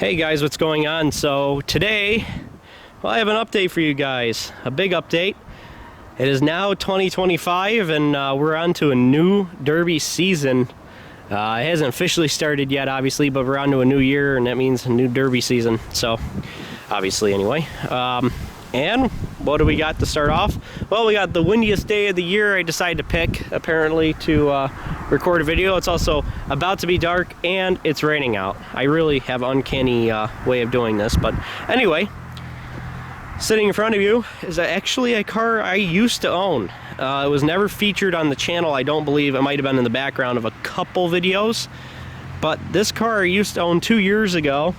Hey guys, what's going on? So today, well, I have an update for you guys, a big update. It is now 2025 and we're on to a new Derby season. It hasn't officially started yet, obviously, but we're on to a new year and that means a new Derby season. So, obviously anyway. And what do we got to start off? Well, we got the windiest day of the year I decided to pick, apparently, to record a video. It's also about to be dark and it's raining out. I really have an uncanny way of doing this, but anyway, sitting in front of you is actually a car I used to own. It was never featured on the channel, I don't believe. It might have been in the background of a couple videos, but this car I used to own 2 years ago.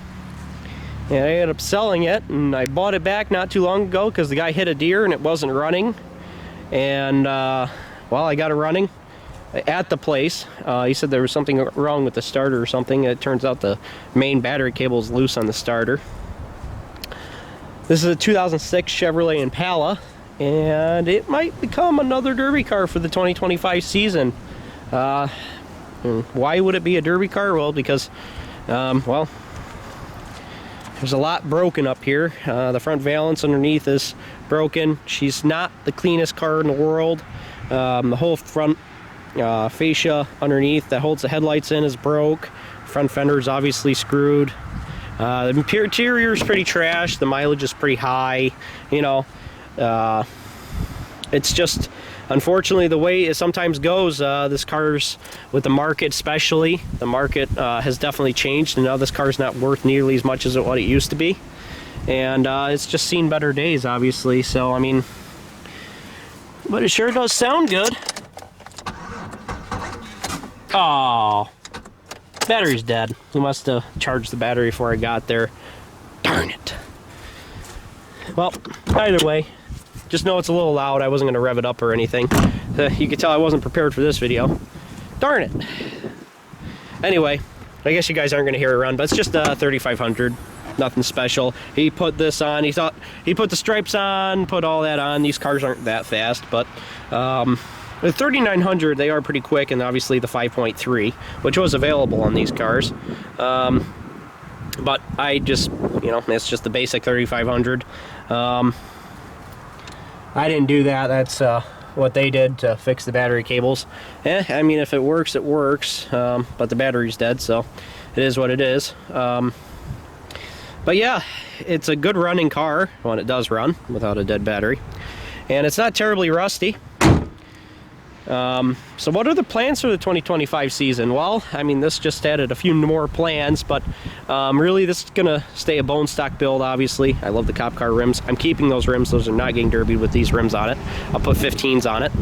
And I ended up selling it, and I bought it back not too long ago because the guy hit a deer and it wasn't running. And, well, I got it running at the place. He said there was something wrong with the starter or something. It turns out the main battery cable is loose on the starter. This is a 2006 Chevrolet Impala, and it might become another Derby car for the 2025 season. Why would it be a Derby car? Well, because, well, there's a lot broken up here. The front valance underneath is broken. She's not the cleanest car in the world. The whole front fascia underneath that holds the headlights in is broke. Front fender is obviously screwed. The interior is pretty trash. The mileage is pretty high. You know, it's just, unfortunately, the way it sometimes goes. This car's, with the market especially, the market has definitely changed, and now this car's not worth nearly as much as what it used to be. And it's just seen better days, obviously. So, I mean, but it sure does sound good. Oh, battery's dead. He must have charged the battery before I got there. Darn it. Well, either way, just know it's a little loud. I wasn't going to rev it up or anything. You can tell I wasn't prepared for this video. Darn it. Anyway, I guess you guys aren't going to hear it run, but it's just a 3500. Nothing special. He put this on. He thought he put the stripes on, put all that on. These cars aren't that fast, but the 3900, they are pretty quick, and obviously the 5.3, which was available on these cars. But I just, you know, it's just the basic 3500. I didn't do that. That's what they did to fix the battery cables. I mean, if it works, it works. But the battery's dead, so it is what it is. But yeah, it's a good running car when it does run without a dead battery. And it's not terribly rusty. So what are the plans for the 2025 season? Well, I mean, this just added a few more plans, but really this is gonna stay a bone stock build, obviously. I love the cop car rims. I'm keeping those rims. Those are not getting derbied with these rims on it. I'll put 15s on it.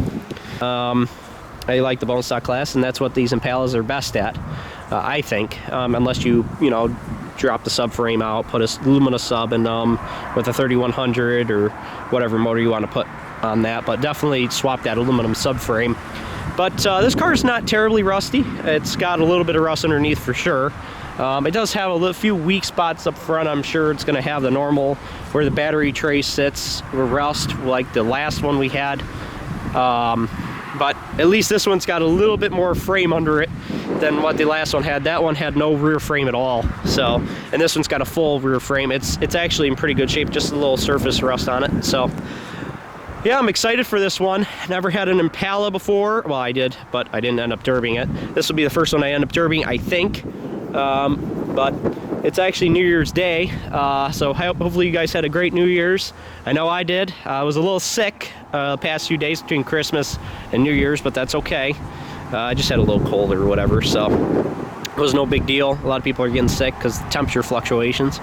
I like the bone stock class, and that's what these Impalas are best at, I think, unless you know, drop the subframe out, put a Lumina sub in with a 3100 or whatever motor you want to put on that, but definitely swap that aluminum subframe. But this car is not terribly rusty. It's got a little bit of rust underneath for sure. It does have a few weak spots up front. I'm sure it's going to have the normal where the battery tray sits, rust like the last one we had. But at least this one's got a little bit more frame under it than what the last one had. That one had no rear frame at all. So, and this one's got a full rear frame. It's actually in pretty good shape, just a little surface rust on it. So yeah, I'm excited for this one. Never had an Impala before. Well, I did, but I didn't end up derbying it. This will be the first one I end up derbying, I think. But it's actually New Year's Day, so hopefully you guys had a great New Year's. I know I did. I was a little sick the past few days between Christmas and New Year's, but that's okay. I just had a little cold or whatever, so it was no big deal. A lot of people are getting sick because of temperature fluctuations.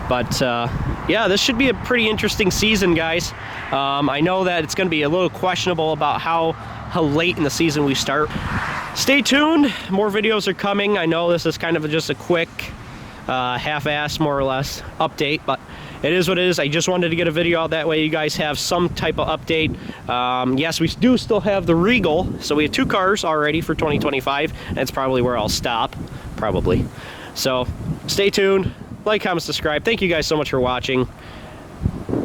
But yeah, this should be a pretty interesting season, guys. I know that it's going to be a little questionable about how late in the season we start. Stay tuned. More videos are coming. I know this is kind of just a quick, half-ass, more or less, update, but it is what it is. I just wanted to get a video out that way you guys have some type of update. Yes, we do still have the Regal, so we have 2 cars already for 2025. That's probably where I'll stop, probably. So stay tuned. Like, comment, subscribe. Thank you guys so much for watching,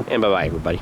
and bye-bye, everybody.